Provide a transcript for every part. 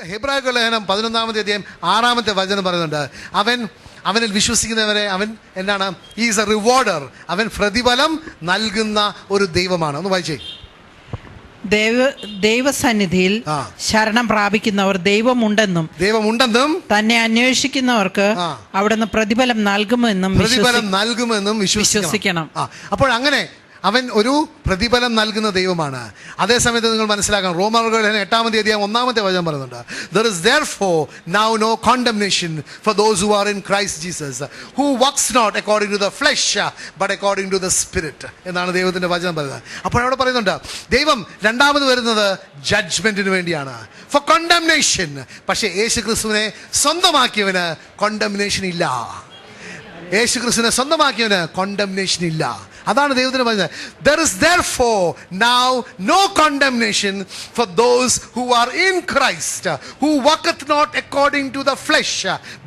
ഹെബ്രായർക്ക് ലേഖനം 11-ാമത്തെ അധ്യായം 6-ാമത്തെ വചനം പറയുന്നുണ്ട്, അവനിൽ വിശ്വസിക്കുന്നവരെ അവൻ എന്താണ്? Is a rewarder. അവൻ പ്രതിഫലം നൽകുന്ന ഒരു ദൈവമാണ്. ഒന്ന് വായിച്ചേ. ദൈവസന്നിധിയിൽ ശരണം പ്രാപിക്കുന്നവർ ദൈവമുണ്ടെന്നും തന്നെ അന്വേഷിക്കുന്നവർക്ക് അവിടുന്ന് പ്രതിഫലം നൽകുമെന്നും വിശ്വസിക്കണം. അപ്പോൾ അങ്ങനെ അവൻ ഒരു പ്രതിഫലം നൽകുന്ന ദൈവമാണ്. അതേസമയത്ത് നിങ്ങൾ മനസ്സിലാക്കണം, റോമർക്ക് ലേഖനം 8-ാമത്തെ അധ്യായം 1-ാമത്തെ വചനം പറയുന്നുണ്ട്, there is therefore now no condemnation for those who are in Christ Jesus, who walks not according to the flesh but according to the spirit എന്നാണ് ദൈവത്തിന്റെ വചനം പറയുന്നത്. അപ്പോൾ അവിടെ പറയുന്നുണ്ട്, ദൈവം രണ്ടാമത് വരുന്നത് ജഡ്ജ്മെന്റിന് വേണ്ടിയാണ്, for condemnation. പക്ഷേ യേശു ക്രിസ്തുവിനെ സ്വന്തമാക്കിയവന് condemnation ഇല്ല. യേശു ക്രിസ്തുവിനെ സ്വന്തമാക്കിയവന് condemnation ഇല്ല. അതാണ് ദൈവത്തിന് പറഞ്ഞത്. There is therefore now no condemnation for those who are in Christ, who walketh not according to the flesh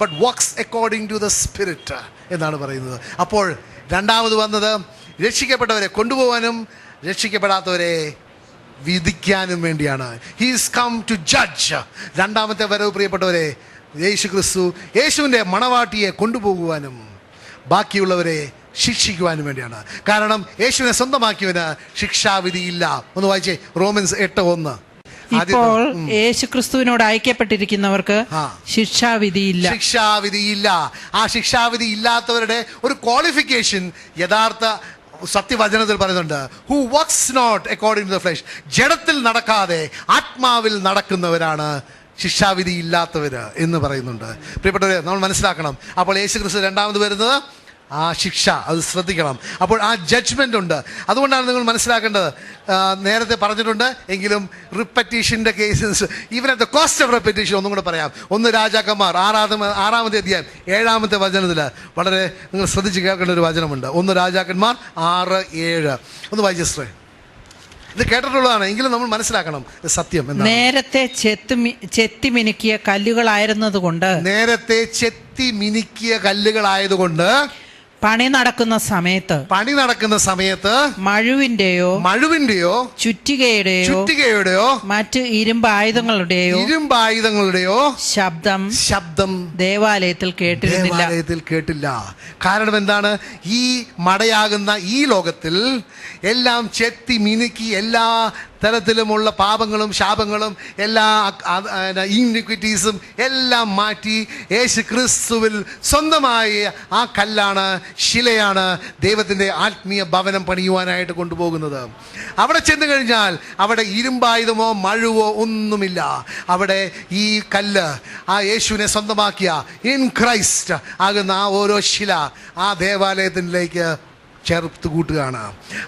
but walks according to the spirit എന്നാണ് പറയുന്നത്. അപ്പോൾ രണ്ടാമത് വന്നത് രക്ഷിക്കപ്പെട്ടവരെ കൊണ്ടുപോകാനും രക്ഷിക്കപ്പെടാത്തവരെ വിധിക്കാനും വേണ്ടിയാണ്. He is come to judge. രണ്ടാമത്തെ വരവ് പ്രിയപ്പെട്ടവരെ, യേശു ക്രിസ്തു യേശുവിൻ്റെ മണവാട്ടിയെ കൊണ്ടുപോകുവാനും ബാക്കിയുള്ളവരെ ശിക്ഷിക്കുവാനും വേണ്ടിയാണ്. കാരണം യേശുവിനെ സ്വന്തമാക്കിയവന് ശിക്ഷാവിധിയില്ല. ഒന്ന് വായിച്ചേ, റോമൻസ് 8:1. ഇപ്പോൾ യേശു ക്രിസ്തുവിനോട് ഐക്യപ്പെട്ടിരിക്കുന്നവർക്ക് ശിക്ഷാവിധിയില്ല. ആ ശിക്ഷാവിധി ഇല്ലാത്തവരുടെ ഒരു ക്വാളിഫിക്കേഷൻ യഥാർത്ഥ സത്യവചനത്തിൽ പറയുന്നുണ്ട്, who works not according to the flesh. ജഡത്തിൽ നടക്കാതെ ആത്മാവിൽ നടക്കുന്നവരാണ് ശിക്ഷാവിധി ഇല്ലാത്തവര് എന്ന് പറയുന്നുണ്ട്. പ്രിയപ്പെട്ടവരെ, നമ്മൾ മനസ്സിലാക്കണം. അപ്പോൾ യേശു ക്രിസ്തു രണ്ടാമത് വരുന്നത് ആ ശിക്ഷ, അത് ശ്രദ്ധിക്കണം. അപ്പോൾ ആ ജഡ്ജ്മെൻ്റ് ഉണ്ട്. അതുകൊണ്ടാണ് നിങ്ങൾ മനസ്സിലാക്കേണ്ടത്, നേരത്തെ പറഞ്ഞിട്ടുണ്ട് എങ്കിലും റിപ്പറ്റീഷൻ്റെ cases, even at the cost of repetition ഒന്നും കൂടെ പറയാം. 1 രാജാക്കന്മാർ 6-ാമത്തെ അധ്യായം 7-ാമത്തെ വചനത്തിൽ വളരെ നിങ്ങൾ ശ്രദ്ധിച്ച് കേൾക്കേണ്ട ഒരു വചനമുണ്ട്. 1 രാജാക്കന്മാർ 6:7. ഒന്ന് വായിച്ചേ. ഇത് കേട്ടിട്ടുള്ളതാണ്, എങ്കിലും നമ്മൾ മനസ്സിലാക്കണം സത്യം. നേരത്തെ ചെത്തി മിനുക്കിയ കല്ലുകളായതുകൊണ്ട് പണി നടക്കുന്ന സമയത്ത് മഴുവിന്റെയോ ചുറ്റികയുടെയോ മറ്റ് ഇരുമ്പായുധങ്ങളുടെയോ ശബ്ദം ദേവാലയത്തിൽ കേട്ടില്ല. കാരണം എന്താണ്? ഈ മടയാകുന്ന ഈ ലോകത്തിൽ എല്ലാം ചെത്തി മിനുക്കി എല്ലാ തരത്തിലുമുള്ള പാപങ്ങളും ശാപങ്ങളും എല്ലാ ഇൻഇക്വിറ്റീസും എല്ലാം മാറ്റി യേശു ക്രിസ്തുവിൽ സ്വന്തമായ ആ കല്ലാണ്, ശിലയാണ് ദൈവത്തിൻ്റെ ആത്മീയ ഭവനം പണിയുവാനായിട്ട് കൊണ്ടുപോകുന്നത്. അവിടെ ചെന്ന് കഴിഞ്ഞാൽ അവിടെ ഇരുമ്പായുധമോ മഴുവോ ഒന്നുമില്ല. അവിടെ ഈ കല്ല്, ആ യേശുവിനെ സ്വന്തമാക്കിയ ഇൻ ക്രൈസ്റ്റ് ആകുന്ന ആ ഓരോ ശില ആ ദേവാലയത്തിലേക്ക് ചേർത്ത് കൂട്ടുകയാണ്.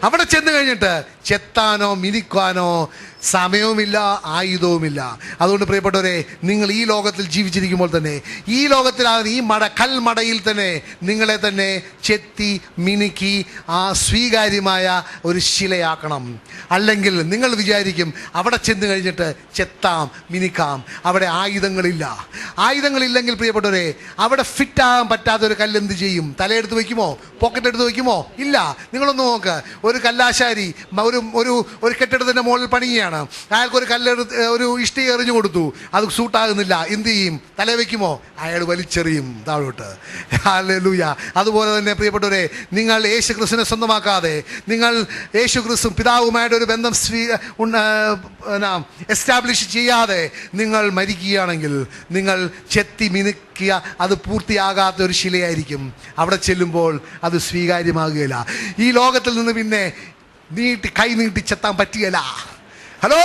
അവിടെ ചെന്ന് കഴിഞ്ഞിട്ട് ചെത്താനോ മിനുക്കാനോ സമയവുമില്ല, ആയുധവുമില്ല. അതുകൊണ്ട് പ്രിയപ്പെട്ടവരെ, നിങ്ങൾ ഈ ലോകത്തിൽ ജീവിച്ചിരിക്കുമ്പോൾ തന്നെ ഈ ലോകത്തിലാകുന്ന ഈ കൽമടയിൽ തന്നെ നിങ്ങളെ തന്നെ ചെത്തി മിനുക്കി ആ സ്വീകാര്യമായ ഒരു ശിലയാക്കണം. അല്ലെങ്കിൽ നിങ്ങൾ വിചാരിക്കും അവിടെ ചെന്ന് കഴിഞ്ഞിട്ട് ചെത്താം മിനുക്കാം, അവിടെ ആയുധങ്ങളില്ലെങ്കിൽ പ്രിയപ്പെട്ടവരെ, അവിടെ ഫിറ്റാകാൻ പറ്റാത്തൊരു കല്ല് എന്ത് ചെയ്യും? തലയെടുത്ത് വയ്ക്കുമോ? പോക്കറ്റ് എടുത്ത് വയ്ക്കുമോ? ഇല്ല. നിങ്ങളൊന്ന് നോക്ക്, ഒരു കല്ലാശാരി ഒരു കെട്ടിടത്തിൻ്റെ മുകളിൽ പണിയുകയാണ്. അയാൾക്കൊരു ഒരു ഇഷ്ടി എറിഞ്ഞു കൊടുത്തു, അത് സൂട്ടാകുന്നില്ല. എന്ത് ചെയ്യും? തല വയ്ക്കുമോ? അയാൾ വലിച്ചെറിയും താഴോട്ട്. ഹല്ലേലൂയ. അതുപോലെ തന്നെ പ്രിയപ്പെട്ടവരെ, നിങ്ങൾ യേശു ക്രിസ്തുവിനെ സ്വന്തമാക്കാതെ, നിങ്ങൾ യേശു ക്രിസ്തു പിതാവുമായിട്ട് ഒരു ബന്ധം എസ്റ്റാബ്ലിഷ് ചെയ്യാതെ നിങ്ങൾ മരിക്കുകയാണെങ്കിൽ നിങ്ങൾ ചെത്തി മിനുക്കിയ അത് പൂർത്തിയാകാത്ത ഒരു ശിലയായിരിക്കും. അവിടെ ചെല്ലുമ്പോൾ അത് സ്വീകാര്യമാകുകയില്ല. ഈ ലോകത്തിൽ നിന്ന് പിന്നെ കൈ നീട്ടി ചെത്താൻ പറ്റുകയില്ല. ഹലോ,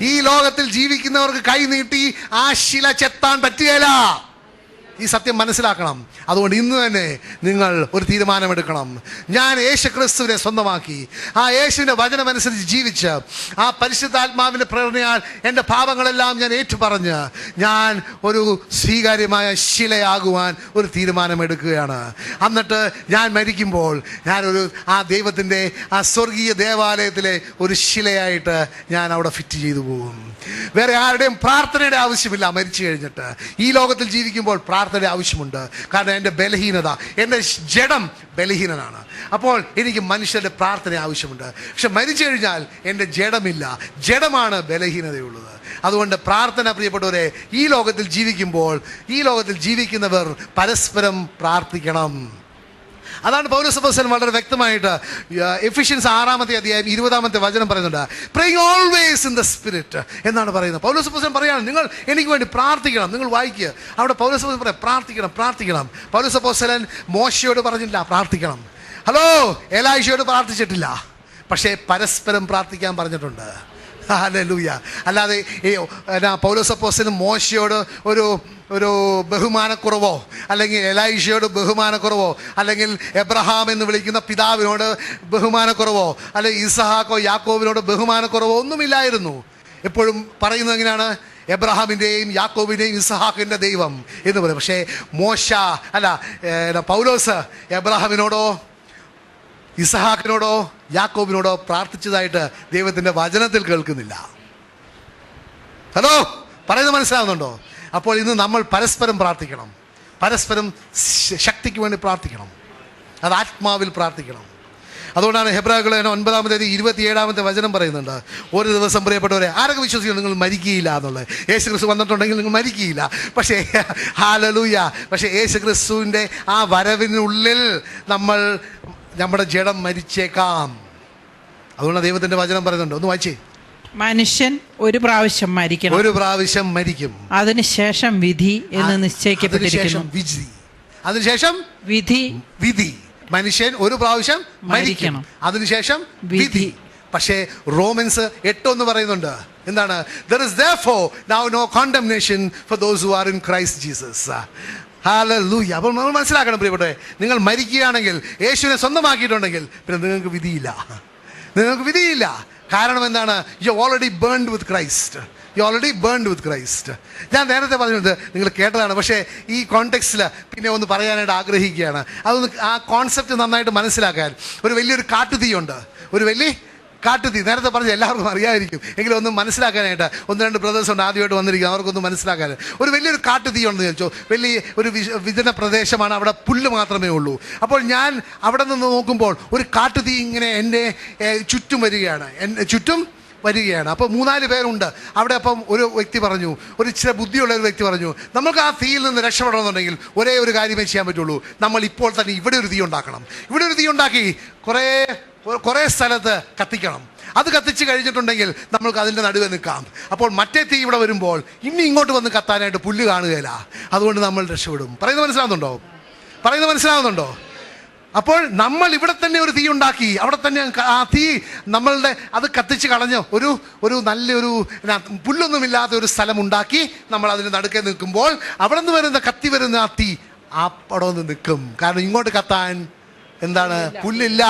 ഈ ലോകത്തിൽ ജീവിക്കുന്നവർക്ക് കൈ നീട്ടി ആ ശില ചെത്താൻ പറ്റുകയില്ല. ഈ സത്യം മനസ്സിലാക്കണം. അതുകൊണ്ട് ഇന്ന് തന്നെ നിങ്ങൾ ഒരു തീരുമാനമെടുക്കണം. ഞാൻ യേശു ക്രിസ്തുവിനെ സ്വന്തമാക്കി ആ യേശുവിൻ്റെ വചനമനുസരിച്ച് ജീവിച്ച് ആ പരിശുദ്ധാത്മാവിൻ്റെ പ്രേരണയാൽ എൻ്റെ പാപങ്ങളെല്ലാം ഞാൻ ഏറ്റുപറഞ്ഞ് ഞാൻ ഒരു സ്വീകാര്യമായ ശിലയാകുവാൻ ഒരു തീരുമാനമെടുക്കുകയാണ്. എന്നിട്ട് ഞാൻ മരിക്കുമ്പോൾ ഞാനൊരു ആ ദൈവത്തിൻ്റെ ആ സ്വർഗീയ ദേവാലയത്തിലെ ഒരു ശിലയായിട്ട് ഞാൻ അവിടെ ഫിറ്റ് ചെയ്തു പോകും. വേറെ ആരുടെയും പ്രാർത്ഥനയുടെ ആവശ്യമില്ല. മരിച്ചു കഴിഞ്ഞിട്ട് ഈ ലോകത്തിൽ ജീവിക്കുമ്പോൾ പ്രാർത്ഥന പ്രാർത്ഥന ആവശ്യമുണ്ട്. കാരണം എൻ്റെ ബലഹീനത, എൻ്റെ ജഡം ബലഹീനനാണ്. അപ്പോൾ എനിക്ക് മനുഷ്യരുടെ പ്രാർത്ഥന ആവശ്യമുണ്ട്. പക്ഷെ മരിച്ചു കഴിഞ്ഞാൽ എൻ്റെ ജഡമില്ല, ജഡമാണ് ബലഹീനതയുള്ളത്. അതുകൊണ്ട് പ്രാർത്ഥന, പ്രിയപ്പെട്ടവരെ, ഈ ലോകത്തിൽ ജീവിക്കുന്നവർ പരസ്പരം പ്രാർത്ഥിക്കണം. അതാണ് പൗലോസ് അപ്പോസ്തലൻ വളരെ വ്യക്തമായിട്ട് എഫിഷ്യൻസ് 6-ാമത്തെ അധ്യായം 20-ാമത്തെ വചനം പറയുന്നുണ്ട്. Praying always in the spirit എന്നാണ് പറയുന്നത്. പൗലോസ് അപ്പോസ്തലൻ പറയാണ്, നിങ്ങൾ എനിക്ക് വേണ്ടി പ്രാർത്ഥിക്കണം. നിങ്ങൾ വായിക്കുക, അവിടെ പൗലോസ് അപ്പോസ്തലൻ പറയാം, പ്രാർത്ഥിക്കണം. പൗലോസ് അപ്പോസ്തലൻ മോശയോട് പറഞ്ഞില്ല പ്രാർത്ഥിക്കണം. ഹലോ, എലീശയോട് പ്രാർത്ഥിച്ചിട്ടില്ല. പക്ഷേ പരസ്പരം പ്രാർത്ഥിക്കാൻ പറഞ്ഞിട്ടുണ്ട്. ഹല്ലേലൂയ. അല്ലാതെ പൗലോസ് അപ്പോസ്തലൻ മോശയോട് ഒരു ബഹുമാനക്കുറവോ, അല്ലെങ്കിൽ എലീശയോട് ബഹുമാനക്കുറവോ, അല്ലെങ്കിൽ എബ്രഹാം എന്ന് വിളിക്കുന്ന പിതാവിനോട് ബഹുമാനക്കുറവോ, അല്ലെങ്കിൽ ഇസഹാക്കോ യാക്കോബിനോട് ബഹുമാനക്കുറവോ ഒന്നുമില്ലായിരുന്നു. എപ്പോഴും പറയുന്നത് എങ്ങനെയാണ്? എബ്രഹാമിൻ്റെയും യാക്കോബിൻ്റെയും ഇസഹാക്കിൻ്റെ ദൈവം എന്ന് പറയും. പക്ഷേ പൗലോസ് എബ്രഹാമിനോടോ ഇസഹാക്കിനോടോ യാക്കോബിനോടോ പ്രാർത്ഥിച്ചതായിട്ട് ദൈവത്തിൻ്റെ വചനത്തിൽ കേൾക്കുന്നില്ല. ഹലോ, പറയുന്നത് മനസ്സിലാവുന്നുണ്ടോ? അപ്പോൾ ഇന്ന് നമ്മൾ പരസ്പരം പ്രാർത്ഥിക്കണം. പരസ്പരം ശക്തിക്ക് വേണ്ടി പ്രാർത്ഥിക്കണം. അത് ആത്മാവിൽ പ്രാർത്ഥിക്കണം. അതുകൊണ്ടാണ് ഹെബ്രായർ 9-ാമത്തെ 27-ാമത്തെ വചനം പറയുന്നുണ്ട്, ഒരു ദിവസം, പ്രിയപ്പെട്ടവരെ, ആരൊക്കെ വിശ്വസിക്കുന്നു നിങ്ങൾ മരിക്കുകയില്ല എന്നുള്ളത്? യേശു ക്രിസ്തു വന്നിട്ടുണ്ടെങ്കിൽ നിങ്ങൾ മരിക്കുകയില്ല. പക്ഷേ ഹല്ലേലൂയ, പക്ഷേ യേശു ക്രിസ്തുവിൻ്റെ ആ വരവിനുള്ളിൽ നമ്മുടെ ജഡം മരിച്ചേക്കാം. അതുകൊണ്ട് ദൈവത്തിൻ്റെ വചനം പറയുന്നുണ്ട്, ഒന്ന് വായിച്ചേ. മനുഷ്യൻ ഒരു പ്രാവശ്യം മരിക്കും, അതിനുശേഷം വിധി എന്ന് നിശ്ചയിക്കപ്പെട്ടിരിക്കുന്നു. അതിനുശേഷം വിധി. മനുഷ്യൻ ഒരു പ്രാവശ്യം മരിക്കണം, അതിനുശേഷം വിധി. പക്ഷേ റോമൻസ് 8 പറയുന്നുണ്ട്, എന്താണ്? There is therefore now no condemnation for those who are in Christ Jesus. Hallelujah. അപ്പോൾ നമ്മൾ മനസ്സിലാക്കണം, പ്രിയപ്പെട്ടവരെ, നിങ്ങൾ മരിക്കുകയാണെങ്കിൽ, യേശുവിനെ സ്വന്തമാക്കിയിട്ടുണ്ടെങ്കിൽ, പിന്നെ നിങ്ങൾക്ക് വിധിയില്ല. കാരണം എന്താണ്? You already burned with Christ. ഞാൻ നേരത്തെ പറഞ്ഞത് നിങ്ങൾ കേട്ടതാണ്. പക്ഷേ ഈ കോണ്ടെക്സ്റ്റിൽ പിന്നെ ഒന്ന് പറയാനായിട്ട് ആഗ്രഹിക്കുകയാണ്. ആ കോൺസെപ്റ്റ് നന്നായിട്ട് മനസ്സിലാക്കാൻ. ഒരു വലിയൊരു കാട്ടുതീയുണ്ട്, നേരത്തെ പറഞ്ഞ എല്ലാവർക്കും അറിയാതിരിക്കും, എങ്കിലും ഒന്ന് മനസ്സിലാക്കാനായിട്ട് 1-2 ബ്രദേഴ്സ് ഉണ്ട് ആദ്യമായിട്ട് വന്നിരിക്കുക, അവർക്കൊന്ന് മനസ്സിലാക്കാൻ. ഒരു വലിയൊരു കാട്ടുതീ ഉണ്ടെന്ന് ചോദിച്ചോ, വലിയ ഒരു വിജന പ്രദേശമാണ്, അവിടെ പുല്ല് മാത്രമേ ഉള്ളൂ. അപ്പോൾ ഞാൻ അവിടെ നിന്ന് നോക്കുമ്പോൾ ഒരു കാട്ടുതീ ഇങ്ങനെ എൻ്റെ ചുറ്റും വരികയാണ്. അപ്പോൾ 3-4 പേരുണ്ട് അവിടെ. അപ്പം ഒരു വ്യക്തി പറഞ്ഞു, ഒരു ഇച്ചിരി ബുദ്ധിയുള്ള ഒരു വ്യക്തി പറഞ്ഞു, നമുക്ക് ആ തീയിൽ നിന്ന് രക്ഷപ്പെടണമെന്നുണ്ടെങ്കിൽ ഒരേ ഒരു കാര്യമേ ചെയ്യാൻ പറ്റുള്ളൂ, നമ്മൾ ഇപ്പോൾ തന്നെ ഇവിടെ ഒരു തീ ഉണ്ടാക്കണം. ഇവിടെ ഒരു തീ ഉണ്ടാക്കി കുറേ സ്ഥലത്ത് കത്തിക്കണം. അത് കത്തിച്ച് കഴിഞ്ഞിട്ടുണ്ടെങ്കിൽ നമ്മൾക്ക് അതിൻ്റെ നടുവെ നിൽക്കാം. അപ്പോൾ മറ്റേ തീ ഇവിടെ വരുമ്പോൾ ഇനി ഇങ്ങോട്ട് വന്ന് കത്താനായിട്ട് പുല്ല് കാണുകയില്ല. അതുകൊണ്ട് നമ്മൾ രക്ഷപ്പെടും. പറയുന്നത് മനസ്സിലാവുന്നുണ്ടോ? അപ്പോൾ നമ്മൾ ഇവിടെ തന്നെ ഒരു തീ ഉണ്ടാക്കി, അവിടെ തന്നെ ആ തീ അത് കത്തിച്ച് കളഞ്ഞ് ഒരു നല്ലൊരു പുല്ലൊന്നുമില്ലാത്ത ഒരു സ്ഥലം ഉണ്ടാക്കി നമ്മൾ അതിന് നടുക്കെ നിൽക്കുമ്പോൾ അവിടെ നിന്ന് കത്തി വരുന്ന ആ തീ അവിടെ ഒന്ന് നിൽക്കും. കാരണം ഇങ്ങോട്ട് കത്താൻ പുല്ലില്ല.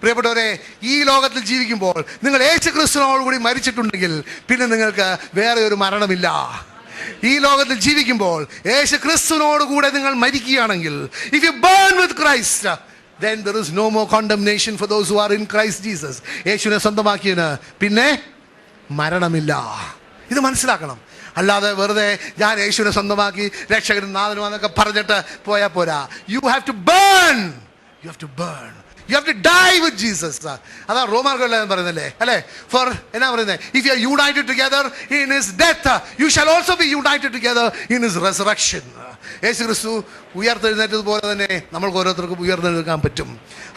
പ്രിയപ്പെട്ടവരെ, ഈ ലോകത്തിൽ ജീവിക്കുമ്പോൾ നിങ്ങൾ യേശു ക്രിസ്തുവിനോടുകൂടി മരിച്ചിട്ടുണ്ടെങ്കിൽ പിന്നെ നിങ്ങൾക്ക് വേറെ ഒരു മരണമില്ല. ഈ ലോകത്തിൽ ജീവിക്കുമ്പോൾ യേശു ക്രിസ്തുവിനോടുകൂടെ നിങ്ങൾ മരിക്കുകയാണെങ്കിൽ, if you burn with Christ, then there is no more condemnation for those who are in Christ Jesus. യേശുവിനെ സ്വന്തമാക്കിയതിന് പിന്നെ മരണമില്ല. ഇത് മനസ്സിലാക്കണം. അല്ലാതെ വെറുതെ ഞാൻ യേശുവിനെ സ്വന്തമാക്കി രക്ഷകനും നാഥനും എന്നൊക്കെ പറഞ്ഞിട്ട് പോയാൽ പോരാ. You have to burn. You have to die with Jesus. അതാ റോമാർക്കെല്ലാം പറയുന്നല്ലേ, അല്ലേ? For എന്നാ പറയുന്നത്? If you are united together in his death, you shall also be united together in his resurrection. യേശു ക്രിസ്തു ഉയർത്തെഴുന്നേറ്റതുപോലെ തന്നെ നമ്മൾക്ക് ഓരോരുത്തർക്കും ഉയർന്നെഴുന്നേൽക്കാൻ പറ്റും.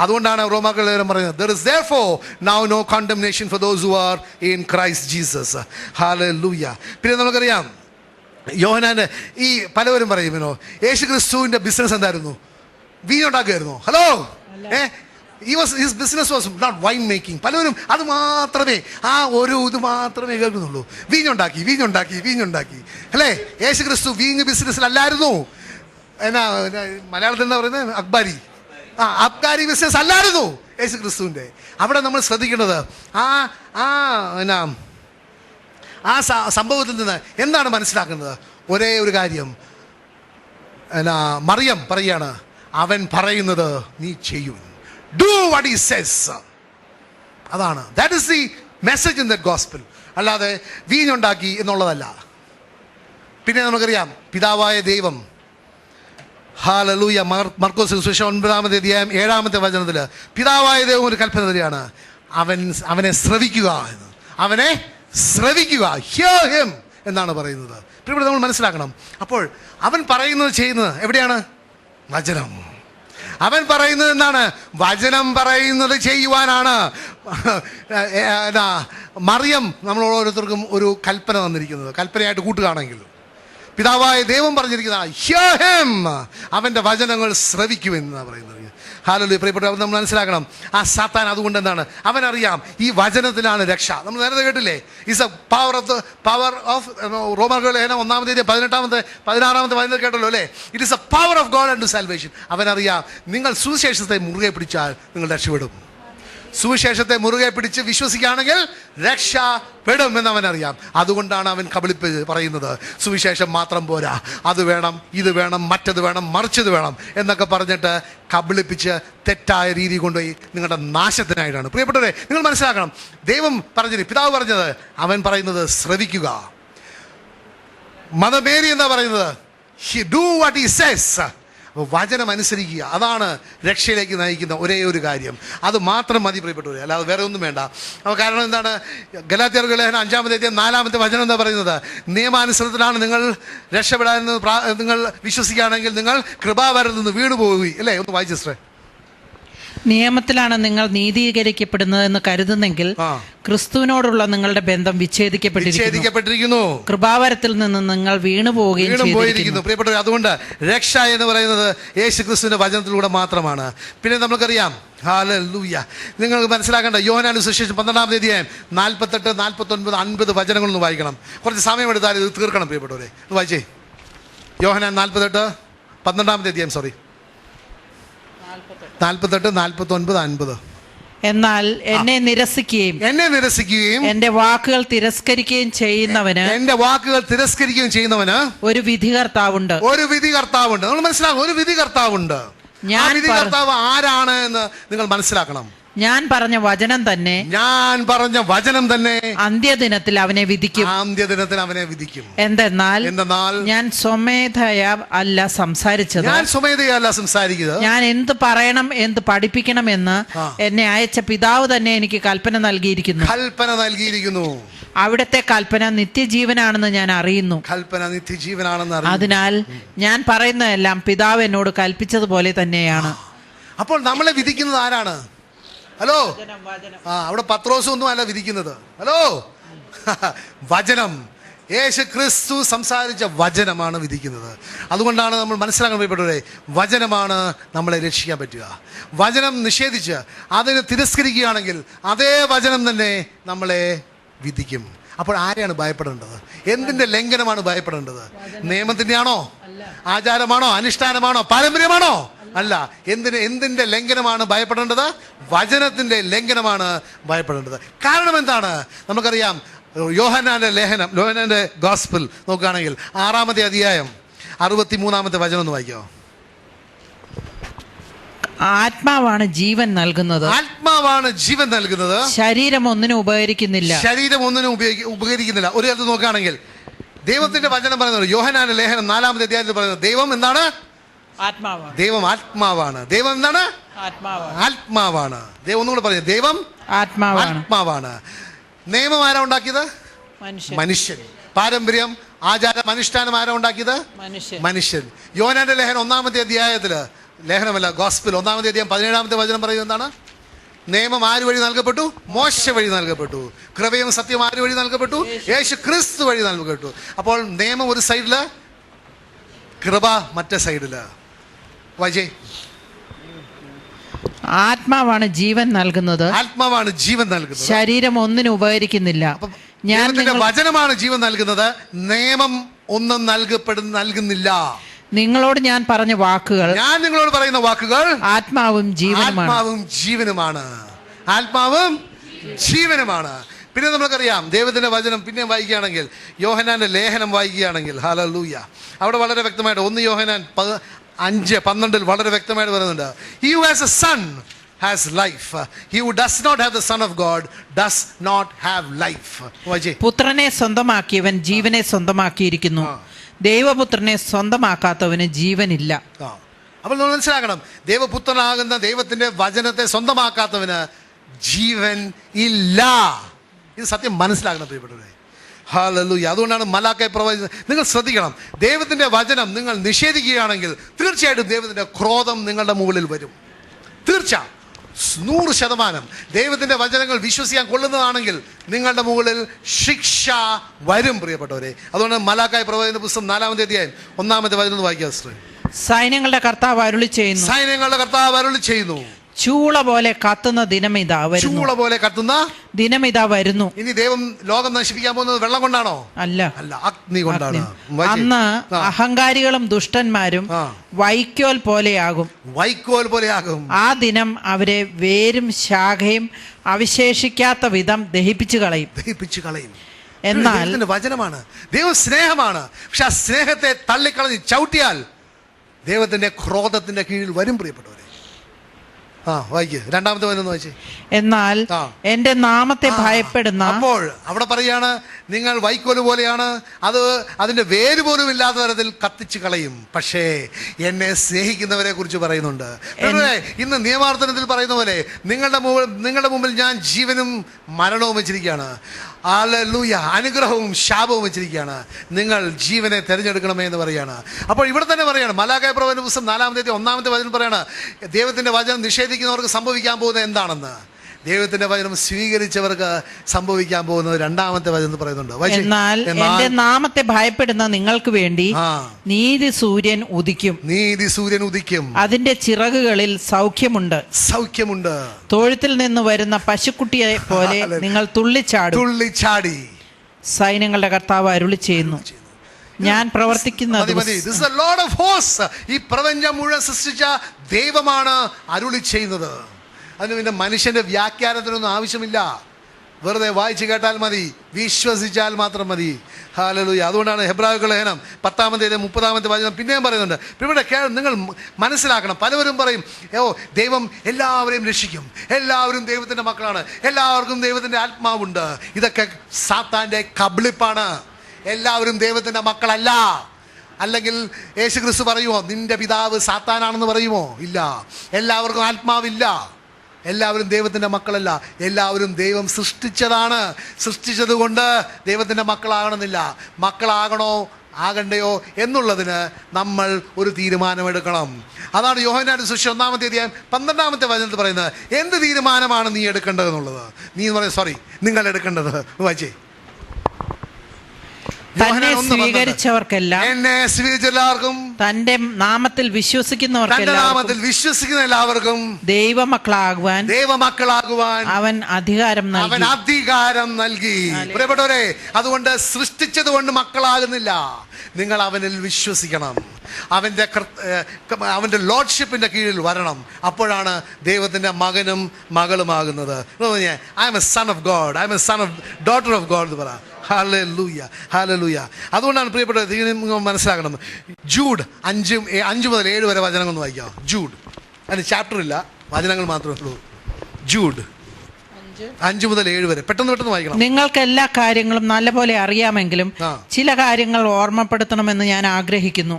അതുകൊണ്ടാണ് റോമാർക്കെല്ലാം പറയുന്നത്, there is therefore now no condemnation for those who are in Christ Jesus. Hallelujah. പിന്നെ നമുക്കറിയാം, യോഹന്നാന്റെ ഈ പലവരും പറയുമോ, യേശു ക്രിസ്തുവിന്റെ ബിസിനസ് എന്തായിരുന്നു? വീഞ്ഞുണ്ടാക്കുമായിരുന്നു. Hello, his business was not wine making. പലരും അത് മാത്രമേ ഇത് മാത്രമേ കേൾക്കുന്നുള്ളൂ. വീഞ്ഞുണ്ടാക്കി അല്ലേ? യേശു ക്രിസ്തു വീഞ്ഞ് ബിസിനസ്സിലല്ലായിരുന്നു. മലയാളത്തിൽ എന്താ പറയുന്നത്? അബ്കാരി ബിസിനസ് അല്ലായിരുന്നു യേശു ക്രിസ്തുവിൻ്റെ. അവിടെ നമ്മൾ ശ്രദ്ധിക്കേണ്ടത് ആ സംഭവത്തിൽ നിന്ന് എന്താണ് മനസ്സിലാക്കുന്നത്? ഒരേ ഒരു കാര്യം, മറിയം പറയാണ്, അവൻ പറയുന്നത് നീ ചെയ്യൂ. Do what he says. അതാണ്, that is the message in that gospel. അല്ലാതെ വീഞ്ഞുണ്ടാക്കി എന്നുള്ളതല്ല. പിന്നെ നമുക്കറിയാം, പിതാവായ ദൈവം ഹല്ലേലൂയ. മർക്കോസ് സുവിശേഷം 9-ാമത്തെ അധ്യായം 7-ാമത്തെ വചനത്തിൽ പിതാവായ ദൈവം ഒരു കൽപ്പന തരികയാണ്, അവനെ ശ്രവിക്കുക എന്ന്. അവനെ ശ്രവിക്കുക, ഹിയർ ഹിം എന്നാണ് പറയുന്നത്. ഇവിടെ നമ്മൾ മനസ്സിലാക്കണം. അപ്പോൾ അവൻ പറയുന്നത് ചെയ്യുന്നത് എവിടെയാണ്? വചനം. അവൻ പറയുന്നത് എന്താണ്? വചനം പറയുന്നത് ചെയ്യുവാനാണ്. മറിയം നമ്മൾ ഓരോരുത്തർക്കും ഒരു കൽപ്പന തന്നിരിക്കുന്നത്, കൽപ്പനയായിട്ട് കൂട്ടുകയാണെങ്കിൽ പിതാവായ ദൈവം പറഞ്ഞിരിക്കുന്നതാണ് ഹിയർ ഹിം, അവൻ്റെ വചനങ്ങൾ ശ്രവിക്കുമെന്നാണ് പറയുന്നത്. ഹല്ലേലൂയ. പ്രിയപ്പെട്ടവർ, നമ്മൾ മനസ്സിലാക്കണം, ആ സാത്താൻ അതുകൊണ്ട് എന്താണ്, അവനറിയാം ഈ വചനത്തിലാണ് രക്ഷ. നമ്മൾ നേരത്തെ കേട്ടില്ലേ, ഇസ് എ പവർ ഓഫ് റോമർ ലേഖനം 1-ാമത്തെ 18-ാമത്തെ 16-ാമത്തെ വചനത്തിൽ കേട്ടല്ലോ അല്ലേ? It is a power of God and salvation. അവനറിയാം നിങ്ങൾ സുവിശേഷത്തെ മുറുകെ പിടിച്ചാൽ നിങ്ങൾ രക്ഷപ്പെടും. സുവിശേഷത്തെ മുറുകെ പിടിച്ച് വിശ്വസിക്കുകയാണെങ്കിൽ രക്ഷപ്പെടും എന്ന് അവനറിയാം. അതുകൊണ്ടാണ് അവൻ കബളിപ്പ് പറയുന്നത്, സുവിശേഷം മാത്രം പോരാ, അത് വേണം, ഇത് വേണം, മറ്റത് വേണം, മറിച്ചത് വേണം എന്നൊക്കെ പറഞ്ഞിട്ട് കബളിപ്പിച്ച് തെറ്റായ രീതി കൊണ്ടുപോയി നിങ്ങളുടെ നാശത്തിനായിട്ടാണ്. പ്രിയപ്പെട്ടവരെ, നിങ്ങൾ മനസ്സിലാക്കണം, ദൈവം പറഞ്ഞത്, പിതാവ് പറഞ്ഞത്, അവൻ പറയുന്നത് ശ്രവിക്കുക. മദർ മേരി എന്താ പറയുന്നത്? Do what he says. വചനം അനുസരിക്കുക, അതാണ് രക്ഷയിലേക്ക് നയിക്കുന്ന ഒരേ ഒരു കാര്യം. അത് മാത്രം മതി പ്രിയപ്പെട്ടവരെ, അല്ലാതെ വേറെ ഒന്നും വേണ്ട. അപ്പോൾ കാരണം എന്താണ്? ഗലാത്യർക്ക് ലേഖനം 5-ാമത്തെ അധ്യായം 4-ാമത്തെ വചനം എന്താ പറയുന്നത്? നിയമാനുസരണത്തിലാണ് നിങ്ങൾ രക്ഷപ്പെടാനെന്ന് നിങ്ങൾ വിശ്വസിക്കുകയാണെങ്കിൽ നിങ്ങൾ കൃപാവരത്തിൽ നിന്ന് വീണു പോകുകയും അല്ലേ? ഒന്ന് വായിച്ചു സിസ്റ്ററെ. നിയമത്തിലാണ് നിങ്ങൾ നീതീകരിക്കപ്പെടുന്നതെന്ന് കരുതുന്നെങ്കിൽ ക്രിസ്തുവിനോടുള്ള നിങ്ങളുടെ ബന്ധം വിച്ഛേദിക്കപ്പെട്ടിരിക്കുന്നു. കൃപാവരത്തിൽ നിന്ന് നിങ്ങൾ വീണു പോയിരിക്കുന്നു. പ്രിയപ്പെട്ടവർ, അതുകൊണ്ട് രക്ഷ എന്ന് പറയുന്നത് യേശു ക്രിസ്തുവിന്റെ വചനത്തിലൂടെ മാത്രമാണ്. പിന്നെ നമുക്കറിയാം, ഹല്ലേലൂയ, നിങ്ങൾ മനസ്സിലാക്കേണ്ട, യോഹന്നാന്റെ സുവിശേഷം 12-ാമത്തെ അധ്യായം 48, 49, 50 വചനങ്ങളൊന്ന് വായിക്കണം. കുറച്ച് സമയമെടുത്താൽ ഇത് തീർക്കണം പ്രിയപ്പെട്ടവരെ. ഒന്ന് വായിച്ചേ. യോഹന്നാൻ 48, 12-ാമത്തെ അധ്യായം, 48, 49, 50. എന്നാൽ എന്നെ നിരസിക്കുകയും എന്റെ വാക്കുകൾ തിരസ്കരിക്കുകയും ചെയ്യുന്നവന് ഒരു വിധികർത്താവുണ്ട്. നമ്മൾ മനസ്സിലാക്കും, ഒരു വിധികർത്താവുണ്ട്. ഞാൻ വിധികർത്താവ് ആരാണ് എന്ന് നിങ്ങൾ മനസ്സിലാക്കണം. ഞാൻ പറഞ്ഞ വചനം തന്നെ അന്ത്യദിനത്തിൽ അവനെ വിധിക്കും. എന്തെന്നാൽ ഞാൻ സ്വമേധയാ അല്ല സംസാരിച്ചത്, ഞാൻ എന്ത് പറയണം, എന്ത് പഠിപ്പിക്കണമെന്ന് എന്നെ അയച്ച പിതാവ് തന്നെ എനിക്ക് കൽപ്പന നൽകിയിരിക്കുന്നു. അവിടുത്തെ കൽപ്പന നിത്യജീവനാണെന്ന് ഞാൻ അറിയുന്നു. അതിനാൽ ഞാൻ പറയുന്നതെല്ലാം പിതാവ് എന്നോട് കൽപ്പിച്ചതുപോലെ തന്നെയാണ്. അപ്പോൾ നമ്മളെ വിധിക്കുന്നത് ആരാണ്? ഹലോ, അവിടെ പത്രോസ് ഒന്നും അല്ല വിധിക്കുന്നത്. ഹലോ, വചനം, യേശു ക്രിസ്തു സംസാരിച്ച വചനമാണ് വിധിക്കുന്നത്. അതുകൊണ്ടാണ് നമ്മൾ മനസ്സിലാക്കാൻ ഭയപ്പെട്ടവരെ, വചനമാണ് നമ്മളെ രക്ഷിക്കാൻ പറ്റുക. വചനം നിഷേധിച്ച് അതിനെ തിരസ്കരിക്കുകയാണെങ്കിൽ അതേ വചനം തന്നെ നമ്മളെ വിധിക്കും. അപ്പോൾ ആരെയാണ് ഭയപ്പെടേണ്ടത്? എന്തിന്റെ ലംഘനമാണ് ഭയപ്പെടേണ്ടത്? നിയമത്തിന്റെ ആണോ? ആചാരമാണോ? അനുഷ്ഠാനമാണോ? പാരമ്പര്യമാണോ? അല്ല. എന്തിന്റെ ലംഘനമാണ് ഭയപ്പെടേണ്ടത്? വചനത്തിന്റെ ലംഘനമാണ് ഭയപ്പെടേണ്ടത്. കാരണം എന്താണ്? നമുക്കറിയാം, യോഹന്നാന്റെ ഗോസ്പൽ നോക്കുകയാണെങ്കിൽ 6-ാമത്തെ അധ്യായം 63-ാമത്തെ വചനം ഒന്ന് വായിക്കോ. ആത്മാവാണ് ജീവൻ നൽകുന്നത്. ശരീരം ഒന്നിനും ഉപകരിക്കുന്നില്ല. ഒരു കാലത്ത് നോക്കുകയാണെങ്കിൽ ദൈവത്തിന്റെ വചനം പറയുന്നത്, യോഹന്നാന്റെ ലേഖനം 4-ാമത്തെ അധ്യായത്തിൽ പറയുന്നത്, ദൈവം എന്താണ്? ദൈവം ആത്മാവാണ്. ദൈവം എന്താണ്? ആത്മാവാണ്. ദൈവം ഒന്നുകൂടെ പറഞ്ഞു, ദൈവം ആത്മാവാണ്. നിയമം ആരാ ഉണ്ടാക്കിയത്? മനുഷ്യൻ. പാരമ്പര്യം, ആചാരം, അനുഷ്ഠാനം ആരാ ഉണ്ടാക്കിയത്? മനുഷ്യൻ. യോഹന്നാന്റെ ലേഖനം 1-ാമത്തെ അധ്യായത്തില്, ലേഖനമല്ല, ഗോസ്പൽ 1-ാമത്തെ അധ്യായം 17-ാമത്തെ വചനം പറയുന്നത് എന്താണ്? നിയമം ആര് വഴി നൽകപ്പെട്ടു? മോശ വഴി നൽകപ്പെട്ടു. കൃപയും സത്യം ആര് വഴി നൽകപ്പെട്ടു? യേശു ക്രിസ്തു വഴി നൽകപ്പെട്ടു. അപ്പോൾ നിയമം ഒരു സൈഡില്, കൃപ മറ്റേ സൈഡില്. വജയ്, ആത്മാവാണ് ജീവൻ നൽകുന്നത്. ശരീരം ഒന്നിനും ഉപകരിക്കുന്നില്ല. വചനമാണ് ജീവൻ നൽകുന്നത്, നിയമം ഒന്നും നൽകുന്നില്ല. നിങ്ങളോട് ഞാൻ പറഞ്ഞ വാക്കുകൾ, ഞാൻ നിങ്ങളോട് പറയുന്ന വാക്കുകൾ ആത്മാവും ജീവനുമാണ്. പിന്നെ നമുക്കറിയാം, ദൈവത്തിന്റെ വചനം പിന്നെ വായിക്കുകയാണെങ്കിൽ, യോഹന്നാന്റെ ലേഖനം വായിക്കുകയാണെങ്കിൽ, ഹല്ലേലൂയ, അവിടെ വളരെ വ്യക്തമായിട്ട് 1 യോഹന്നാൻ 5:12 വളരെ വ്യക്തമായിട്ട് പറയുന്നുണ്ട്, he who has a son has life, he who does not have the son of God does not have life. പുത്രനെ സ്വന്തമാക്കിയവൻ ജീവനെ സ്വന്തമാക്കിയിരിക്കുന്നു, ദൈവപുത്രനെ സ്വന്തമാക്കാത്തവന് ജീവനില്ല. അപ്പോൾ നമ്മൾ മനസ്സിലാക്കണം, ദൈവപുത്രനാകുന്ന ദൈവത്തിന്റെ വചനത്തെ സ്വന്തമാക്കാത്തവന് ജീവൻ ഇല്ല. ഇത് സത്യം മനസ്സിലാക്കണം പ്രിയപ്പെട്ടവരെ. ഹല്ലേലൂയ. അതുകൊണ്ടാണ് മലാഖയെ പ്രവചിച്ചത്. നിങ്ങൾ ശ്രദ്ധിക്കണം, ദൈവത്തിന്റെ വചനം നിങ്ങൾ നിഷേധിക്കുകയാണെങ്കിൽ തീർച്ചയായിട്ടും ദൈവത്തിന്റെ ക്രോധം നിങ്ങളുടെ മുകളിൽ വരും. തീർച്ച 100% ദൈവത്തിന്റെ വചനങ്ങൾ വിശ്വസിക്കാൻ കൊള്ളുന്നതാണെങ്കിൽ നിങ്ങളുടെ മുകളിൽ ശിക്ഷ വരും പ്രിയപ്പെട്ടവരെ. അതുകൊണ്ട് മലാഖയെ പ്രവചന പുസ്തകം 4-ാമത്തെ അധ്യായം 1-ാമത്തെ വചനം വായിക്കുക സിസ്റ്റർ. സൈന്യങ്ങളുടെ കർത്താവ് അരുളി ചെയ്യുന്നു, സൈന്യങ്ങളുടെ കർത്താവ് അരുളി ചെയ്യുന്നു, ചൂള പോലെ കത്തുന്ന ദിനമിതാ വരുന്നു. ചൂള പോലെ കത്തുന്ന ദിനമിതാ വരുന്നു. ഇനി ദൈവം ലോകം നശിപ്പിക്കാൻ പോകുന്നത് വെള്ളം കൊണ്ടാണോ? അല്ല, അല്ല, അഗ്നി കൊണ്ടാണ്. അന്ന് അഹങ്കാരികളും ദുഷ്ടന്മാരും വൈക്കോൽ പോലെയാകും. വൈക്കോൽ പോലെയാകും. ആ ദിനം അവരെ വേരും ശാഖയും അവശേഷിക്കാത്ത വിധം ദഹിപ്പിച്ചു കളയും. ദഹിപ്പിച്ചു കളയും. എന്നാൽ ദൈവത്തിന്റെ വചനമാണ്, ദൈവം സ്നേഹമാണ്. പക്ഷെ ആ സ്നേഹത്തെ തള്ളിക്കളഞ്ഞ് ചവിട്ടിയാൽ ദൈവത്തിന്റെ ക്രോധത്തിന്റെ കീഴിൽ വരും പ്രിയപ്പെട്ടവരെ. വായിക്ക് 2-ാമത്തെ വചനം വായിച്ചേ. എന്നാൽ എന്റെ നാമത്തെ ഭയപ്പെടുന്ന, അപ്പോൾ അവിടെ പറയാണ്, നിങ്ങൾ വൈക്കോല് പോലെയാണ്, അത് അതിന്റെ വേര് പോലും ഇല്ലാത്ത തരത്തിൽ കത്തിച്ചു കളയും. പക്ഷേ എന്നെ സ്നേഹിക്കുന്നവരെ കുറിച്ച് പറയുന്നുണ്ട്. ഇന്ന് നിയമാവർത്തനത്തിൽ പറയുന്ന പോലെ നിങ്ങളുടെ മുമ്പിൽ ഞാൻ ജീവനും മരണവും വെച്ചിരിക്കുകയാണ്. ഹല്ലേലൂയ. അനുഗ്രഹവും ശാപവും വെച്ചിരിക്കുകയാണ്. നിങ്ങൾ ജീവനെ തിരഞ്ഞെടുക്കണമേ എന്ന് പറയാണ്. അപ്പോൾ ഇവിടെ തന്നെ പറയാണ്, മലാഖയെ പ്രവചന പുസ്തകം 4-ാമത്തെ 1-ാമത്തെ വചനം പറയാണ്, ദൈവത്തിന്റെ വചനം നിഷേധിക്കുന്നവർക്ക് സംഭവിക്കാൻ പോകുന്നത് എന്താണെന്ന്. ദൈവത്തിന്റെ വചനം സ്വീകരിച്ചവർക്ക് സംഭവിക്കാൻ പോകുന്നത് 2-ാമത്തെ വചനം പറയുന്നുണ്ട്. എന്നാൽ എന്റെ നാമത്തെ ഭയപ്പെടുന്ന നിങ്ങൾക്ക് വേണ്ടി നീതി സൂര്യൻ ഉദിക്കും. നീതി സൂര്യൻ ഉദിക്കും. അതിന്റെ ചിറകുകളിൽ സൗഖ്യമുണ്ട്. സൗഖ്യമുണ്ട്. തൊഴുത്തിൽ നിന്ന് വരുന്ന പശുക്കുട്ടിയെ പോലെ നിങ്ങൾ തുള്ളിച്ചാടി. സൈന്യങ്ങളുടെ കർത്താവ് അരുളി ചെയ്യുന്നു, ഞാൻ പ്രവർത്തിക്കുന്നത്. ഈ പ്രപഞ്ചം മുഴുവൻ സൃഷ്ടിച്ച ദൈവമാണ് അരുളി ചെയ്യുന്നത്. അതിന് പിന്നെ മനുഷ്യന്റെ വ്യാഖ്യാനത്തിനൊന്നും ആവശ്യമില്ല. വെറുതെ വായിച്ചു കേട്ടാൽ മതി, വിശ്വസിച്ചാൽ മാത്രം മതി. ഹല്ലേലൂയ. അതുകൊണ്ടാണ് ഹെബ്രായർക്ക് ലേഖനം 10-ാമത്തെ 30-ാമത്തെ വചനം പിന്നെയും പറയുന്നുണ്ട്. ഇവിടെ നിങ്ങൾ മനസ്സിലാക്കണം, പലവരും പറയും, ദൈവം എല്ലാവരെയും രക്ഷിക്കും, എല്ലാവരും ദൈവത്തിന്റെ മക്കളാണ്, എല്ലാവർക്കും ദൈവത്തിന്റെ ആത്മാവുണ്ട്. ഇതൊക്കെ സാത്താന്റെ കബളിപ്പാണ്. എല്ലാവരും ദൈവത്തിന്റെ മക്കളല്ല. അല്ലെങ്കിൽ യേശു ക്രിസ്തു പറയുമോ നിന്റെ പിതാവ് സാത്താനാണെന്ന് പറയുമോ? ഇല്ല. എല്ലാവർക്കും ആത്മാവില്ല. എല്ലാവരും ദൈവത്തിൻ്റെ മക്കളല്ല. എല്ലാവരും ദൈവം സൃഷ്ടിച്ചതാണ്. സൃഷ്ടിച്ചത് കൊണ്ട് ദൈവത്തിൻ്റെ മക്കളാകണമെന്നില്ല. മക്കളാകണോ ആകണ്ടയോ എന്നുള്ളതിന് നമ്മൾ ഒരു തീരുമാനമെടുക്കണം. അതാണ് യോഹന്നാന്റെ സുവിശേഷം 1-ാമത്തെ അധ്യായം 12-ാമത്തെ വചനത്തിൽ പറയുന്നത്. എന്ത് തീരുമാനമാണ് നീ എടുക്കേണ്ടത് എന്നുള്ളത്. നിങ്ങൾ എടുക്കേണ്ടത് വായിച്ചേ. തന്നെ സ്വീകരിച്ചവർക്കെല്ലാം, എന്നെ സ്വീകരിച്ച എല്ലാവർക്കും, തന്റെ നാമത്തിൽ വിശ്വസിക്കുന്ന എല്ലാവർക്കും ദൈവമക്കളാകുവാൻ അവൻ അധികാരം നൽകി. പ്രിയപ്പെട്ടവരെ, അതുകൊണ്ട് സൃഷ്ടിച്ചത് കൊണ്ട് മക്കളാകുന്നില്ല. നിങ്ങൾ അവനിൽ വിശ്വസിക്കണം. അവന്റെ ലോർഡ്ഷിപ്പിന്റെ കീഴിൽ വരണം. അപ്പോഴാണ് ദൈവത്തിന്റെ മകനും മകളുമാകുന്നത്. I am a son of God, I am a son of daughter of God എന്ന് പറ. ഹല്ലേലൂയ, ഹല്ലേലൂയ. അതുകൊണ്ടാണ് പ്രിയപ്പെട്ടത് നിങ്ങൾ മനസ്സിലാക്കണം. ജൂഡ് 5 മുതൽ 7 വരെ വചനങ്ങൾ ഒന്ന് വായിക്കാം. ജൂഡ്, അതിന് ചാപ്റ്റർ ഇല്ല, വചനങ്ങൾ മാത്രമേ ഉള്ളൂ. ജൂഡ് 5 മുതൽ 7 വരെ പെട്ടെന്ന് വായിക്കണം. നിങ്ങൾക്ക് എല്ലാ കാര്യങ്ങളും നല്ലപോലെ അറിയാമെങ്കിലും ചില കാര്യങ്ങൾ ഓർമ്മപ്പെടുത്തണമെന്ന് ഞാൻ ആഗ്രഹിക്കുന്നു.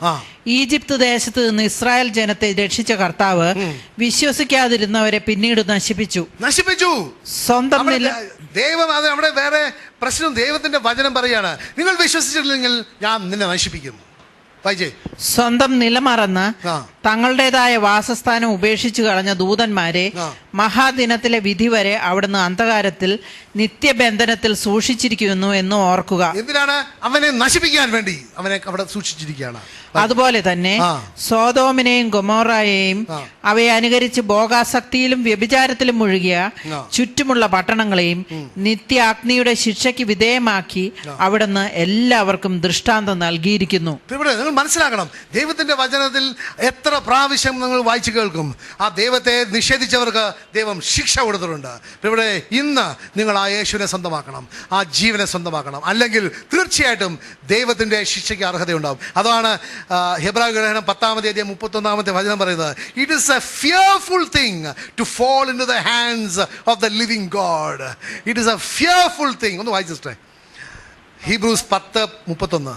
ഈജിപ്ത് ദേശത്ത് നിന്ന് ഇസ്രായേൽ ജനത്തെ രക്ഷിച്ച കർത്താവ് വിശ്വസിക്കാതിരുന്നവരെ പിന്നീട് നശിപ്പിച്ചു. സ്വന്തം ദൈവം അത് അവിടെ വേറെ പ്രശ്നം. ദൈവത്തിന്റെ വചനം പറയാണ്, നിങ്ങൾ വിശ്വസിച്ചിട്ടില്ലെങ്കിൽ ഞാൻ നിന്നെ നശിപ്പിക്കും. സ്വന്തം നിലമറന്ന് തങ്ങളുടേതായ വാസസ്ഥാനം ഉപേക്ഷിച്ചു കളഞ്ഞ ദൂതന്മാരെ മഹാദിനത്തിലെ വിധി വരെ അവിടുന്ന് അന്ധകാരത്തിൽ നിത്യബന്ധനത്തിൽ സൂക്ഷിച്ചിരിക്കുന്നു എന്ന് ഓർക്കുക. എന്തിനാണ്? അവനെ നശിപ്പിക്കാൻ വേണ്ടി അവനെ അവിടെ സൂക്ഷിച്ചിരിക്കുകയാണ്. അതുപോലെ തന്നെ സോദോമിനെയും ഗൊമോറയെയും അവയെ അനുകരിച്ച് ഭോഗാസക്തിയിലും വ്യഭിചാരത്തിലും മുഴുകിയ ചുറ്റുമുള്ള പട്ടണങ്ങളെയും നിത്യാഗ്നിയുടെ ശിക്ഷയ്ക്ക് വിധേയമാക്കി അവിടുന്ന് എല്ലാവർക്കും ദൃഷ്ടാന്തം നൽകിയിരിക്കുന്നു. നിങ്ങൾ മനസ്സിലാക്കണം, ദൈവത്തിന്റെ വചനത്തിൽ എത്ര പ്രാവശ്യം നിങ്ങൾ വായിച്ചു കേൾക്കും, ആ ദൈവത്തെ നിഷേധിച്ചവർക്ക് ദൈവം ശിക്ഷ കൊടുത്തിട്ടുണ്ട്. ഇവിടെ ഇന്ന് നിങ്ങൾ ആ യേശുവിനെ സ്വന്തമാക്കണം, ആ ജീവനെ സ്വന്തമാക്കണം. അല്ലെങ്കിൽ തീർച്ചയായിട്ടും ദൈവത്തിന്റെ ശിക്ഷയ്ക്ക് അർഹതയുണ്ടാവും. അതാണ് ഹെബ്രായർക്ക് ലേഖനം 10-ാമത്തെ അധ്യായം 31-ാമത്തെ വചനം പറയുന്നത്. It is a fearful thing to fall into the hands of the living God. It is a fearful thing. ഒന്ന് വായിച്ചിട്ടേ, ഹീബ്രൂസ് 10:31.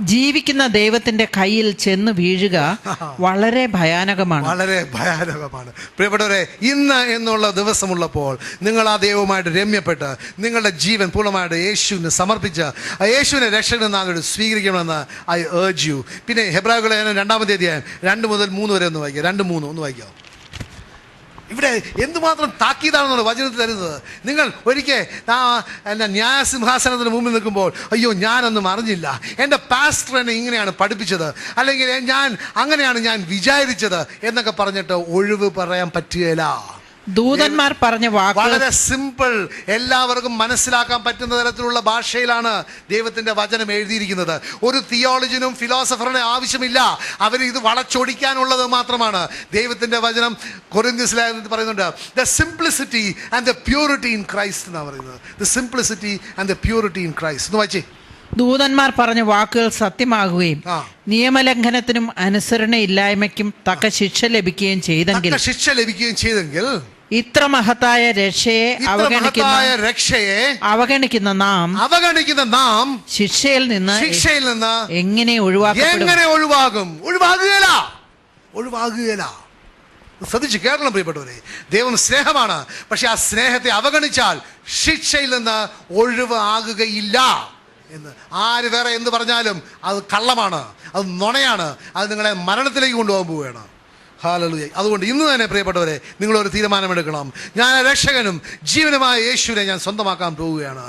ജീവിക്കുന്ന ദൈവത്തിന്റെ കയ്യിൽ ചെന്ന് വീഴുക വളരെ ഭയാനകമാണ്. വളരെ ഭയാനകമാണ്. പ്രിയപ്പെട്ടവരെ, ഇന്ന് എന്നുള്ള ദിവസമുള്ളപ്പോൾ നിങ്ങൾ ആ ദൈവവുമായിട്ട് രമ്യപ്പെട്ട് നിങ്ങളുടെ ജീവൻ പൂർണ്ണമായിട്ട് യേശുവിന് സമർപ്പിച്ച് ആ യേശുവിനെ രക്ഷകനെന്നാണ് സ്വീകരിക്കണമെന്ന് ഐ ഏർജ് യു. പിന്നെ ഹെബ്രായരുടെ ലേഖനം 2-ാമത്തെ അധ്യായം 2 മുതൽ 3 വരെ ഒന്ന് വായിക്കാം. 2-3 ഒന്ന് വായിക്കാം. ഇവിടെ എന്തുമാത്രം താക്കീതാണെന്നുള്ള വചനത്തിൽ തരുന്നത്. നിങ്ങൾ ഒരിക്കൽ എന്നാ ന്യായസിംഹാസനത്തിന് മുമ്പിൽ നിൽക്കുമ്പോൾ, അയ്യോ ഞാനൊന്നും അറിഞ്ഞില്ല, എൻ്റെ പാസ്റ്റർ എന്നെ ഇങ്ങനെയാണ് പഠിപ്പിച്ചത്, അല്ലെങ്കിൽ അങ്ങനെയാണ് ഞാൻ വിചാരിച്ചത് എന്നൊക്കെ പറഞ്ഞിട്ട് ഒഴിവ് പറയാൻ പറ്റുകയില്ല. ദൂതന്മാർ പറഞ്ഞ വാക്ക് വളരെ സിമ്പിൾ, എല്ലാവർക്കും മനസ്സിലാക്കാൻ പറ്റുന്ന തരത്തിലുള്ള ഭാഷയിലാണ് ദൈവത്തിന്റെ വചനം എഴുതിയിരിക്കുന്നത്. ഒരു തിയോളജിനും ഫിലോസഫറിനും ആവശ്യമില്ല. അവർ ഇത് വളച്ചൊടിക്കാനുള്ളത് മാത്രമാണ്. ദൈവത്തിന്റെ വചനം കൊരിന്ത്യസിൽ പറയുന്നുണ്ട്, the simplicity and the purity in Christ എന്നാണ് പറയുന്നത്. The simplicity and the purity in Christ എന്ന് വായിച്ചേ. ദൂതന്മാർ പറഞ്ഞ വാക്കുകൾ സത്യമാകുകയും നിയമലംഘനത്തിനും അനുസരണയില്ലായ്മയ്ക്കും തക്ക ശിക്ഷ ലഭിക്കുകയും ചെയ്തെങ്കിൽ ഇത്ര മഹത്തായ രക്ഷയെ അവഗണിക്കുന്ന നാം ശിക്ഷയിൽ നിന്ന് എങ്ങനെ ഒഴിവാകുകയില്ല. ശ്രദ്ധിച്ച് കേൾക്കണം പ്രിയപ്പെട്ടവരെ, ദൈവം സ്നേഹമാണ്. പക്ഷെ ആ സ്നേഹത്തെ അവഗണിച്ചാൽ ശിക്ഷയിൽ നിന്ന് ഒഴിവ് ആകുകയില്ല എന്ന് ആര് വേറെ എന്ത് പറഞ്ഞാലും അത് കള്ളമാണ്, അത് നുണയാണ്, അത് നിങ്ങളെ മരണത്തിലേക്ക് കൊണ്ടുപോകാൻ പോവുകയാണ്. ഹല്ലേലൂയ. അതുകൊണ്ട് ഇന്ന് തന്നെ പ്രിയപ്പെട്ടവരെ നിങ്ങളൊരു തീരുമാനമെടുക്കണം. ഞാൻ രക്ഷകനും ജീവനുമായ യേശുവിനെ ഞാൻ സ്വന്തമാക്കാൻ പോവുകയാണ്.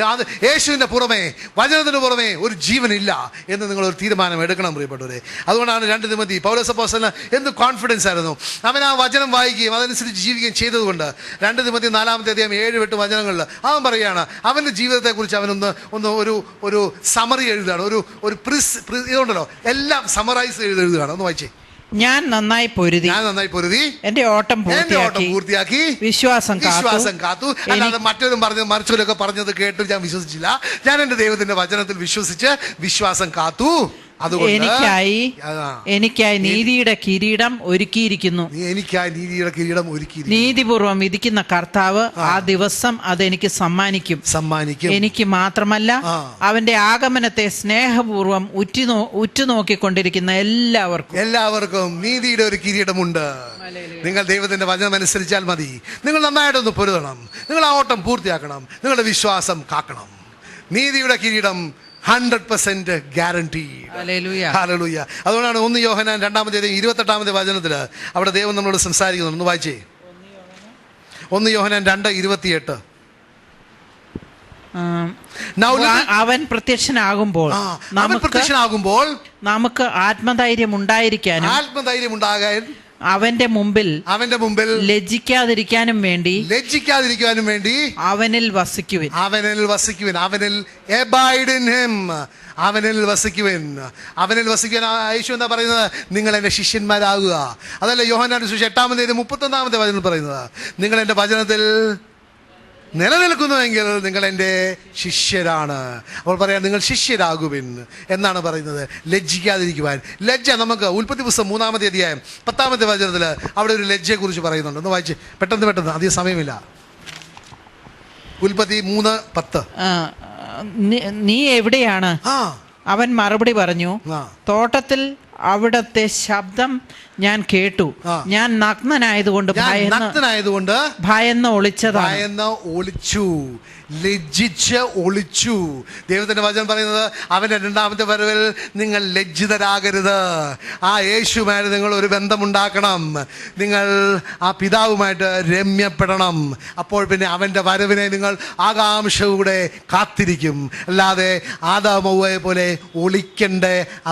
അത് യേശുവിൻ്റെ പുറമെ, വചനത്തിന് പുറമെ ഒരു ജീവനില്ല എന്ന് നിങ്ങളൊരു തീരുമാനം എടുക്കണം പ്രിയപ്പെട്ടവരെ. അതുകൊണ്ടാണ് 2 തിമോത്തി പൗലോസ് അപ്പോസ്തലന് എന്ത് കോൺഫിഡൻസ് ആയിരുന്നു. അവൻ ആ വചനം വായിക്കുകയും അതനുസരിച്ച് ജീവിക്കുകയും ചെയ്തതുകൊണ്ട് 2 തിമോത്തി 4-ാമത്തെ അധ്യായം 7-8 വചനങ്ങളിൽ അവൻ പറയുകയാണ്, അവൻ്റെ ജീവിതത്തെക്കുറിച്ച് അവനൊന്ന് ഒരു സമറി എഴുതുകയാണ്. ഇതുണ്ടല്ലോ, എല്ലാം സമറൈസ് എഴുതുകയാണ്. ഒന്ന് വായിച്ചേ. ഞാൻ നന്നായി പൊരുതി എന്റെ ഓട്ടം പൂർത്തിയാക്കി വിശ്വാസം കാത്തു. അല്ലാതെ മറ്റൊക്കെ പറഞ്ഞത് കേട്ട് ഞാൻ വിശ്വസിച്ചില്ല. ഞാൻ എന്റെ ദൈവത്തിന്റെ വചനത്തിൽ വിശ്വസിച്ച് വിശ്വാസം കാത്തു. എനിക്കായി നീതിയുടെ കിരീടം ഒരുക്കിയിരിക്കുന്നു. നീതിപൂർവം വിധിക്കുന്ന കർത്താവ് ആ ദിവസം അതെനിക്ക് സമ്മാനിക്കും. എനിക്ക് മാത്രമല്ല, അവന്റെ ആഗമനത്തെ സ്നേഹപൂർവം ഉറ്റുനോക്കിക്കൊണ്ടിരിക്കുന്ന എല്ലാവർക്കും നീതിയുടെ ഒരു കിരീടമുണ്ട്. നിങ്ങൾ ദൈവത്തിന്റെ വചനം അനുസരിച്ചാൽ മതി. നിങ്ങൾ നന്നായിട്ടൊന്ന് പൊരുതണം. നിങ്ങൾ ആ ഓട്ടം പൂർത്തിയാക്കണം. നിങ്ങളുടെ വിശ്വാസം കാക്കണം. നീതിയുടെ കിരീടം 100% ഗ്യാരണ്ടി. ഹല്ലേലൂയ. അതുകൊണ്ടാണ് 1 യോഹന്നാൻ 2-ാമത്തെ 28-ാമത്തെ വചനത്തിൽ അവിടെ ദൈവം നമ്മളോട് സംസാരിക്കുന്നു. ഒന്ന് വായിച്ചേ. 1 യോഹന്നാൻ 2:28. അവൻ പ്രത്യക്ഷനാകുമ്പോൾ നമുക്ക് ആത്മധൈര്യം ഉണ്ടാകാൻ അവന്റെ മുമ്പിൽ ലജ്ജിക്കാതിരിക്കാനും വേണ്ടി അവനിൽ വസിക്കുവിൻ. യേശു എന്താ പറയുന്നത്? നിങ്ങൾ എൻ്റെ ശിഷ്യന്മാരാകുക. അതല്ല യോഹന്നാന്റെ സുവിശേഷം 8-ാമത്തെ 31-ാമത്തെ വചനത്തിൽ പറയുന്നത്, നിങ്ങൾ എൻ്റെ വചനത്തിൽ നിലനിൽക്കുന്നുവെങ്കിൽ നിങ്ങൾ എൻ്റെ ശിഷ്യരാണ്. അപ്പോൾ പറയാം, നിങ്ങൾ ശിഷ്യരാകുവിൻ എന്നാണ് പറയുന്നത്. ലജ്ജിക്കാതിരിക്കുവാൻ. ലജ്ജ നമുക്ക് ഉൽപ്പത്തി പുസ്തകം 3-ാമത്തെ അധ്യായം 10-ാമത്തെ വചനത്തിൽ അവിടെ ഒരു ലജ്ജയെ കുറിച്ച് പറയുന്നുണ്ട്. ഒന്ന് വായിച്ച് പെട്ടെന്ന്, അധികം സമയമില്ല. ഉൽപ്പത്തി 3:10. നീ എവിടെയാണ്? അവൻ മറുപടി പറഞ്ഞു, തോട്ടത്തിൽ അവിടത്തെ ശബ്ദം ഞാൻ കേട്ടു. ഞാൻ നഗ്നനായതുകൊണ്ട് ഭയന്ന് ഒളിച്ചു, ലജ്ജിച്ച് ഒളിച്ചു. ദൈവത്തിന്റെ വചനം പറയുന്നത്, അവന്റെ 2-ാമത്തെ വരവിൽ നിങ്ങൾ ലജ്ജിതരാകരുത്. ആ യേശുവുമായിട്ട് നിങ്ങൾ ഒരു ബന്ധമുണ്ടാക്കണം. നിങ്ങൾ ആ പിതാവുമായിട്ട് രമ്യപ്പെടണം. അപ്പോൾ പിന്നെ അവൻ്റെ വരവിനെ നിങ്ങൾ ആകാംക്ഷയോടെ കാത്തിരിക്കും. അല്ലാതെ ആദാമവ്വയെ പോലെ ഒളിക്കേണ്ട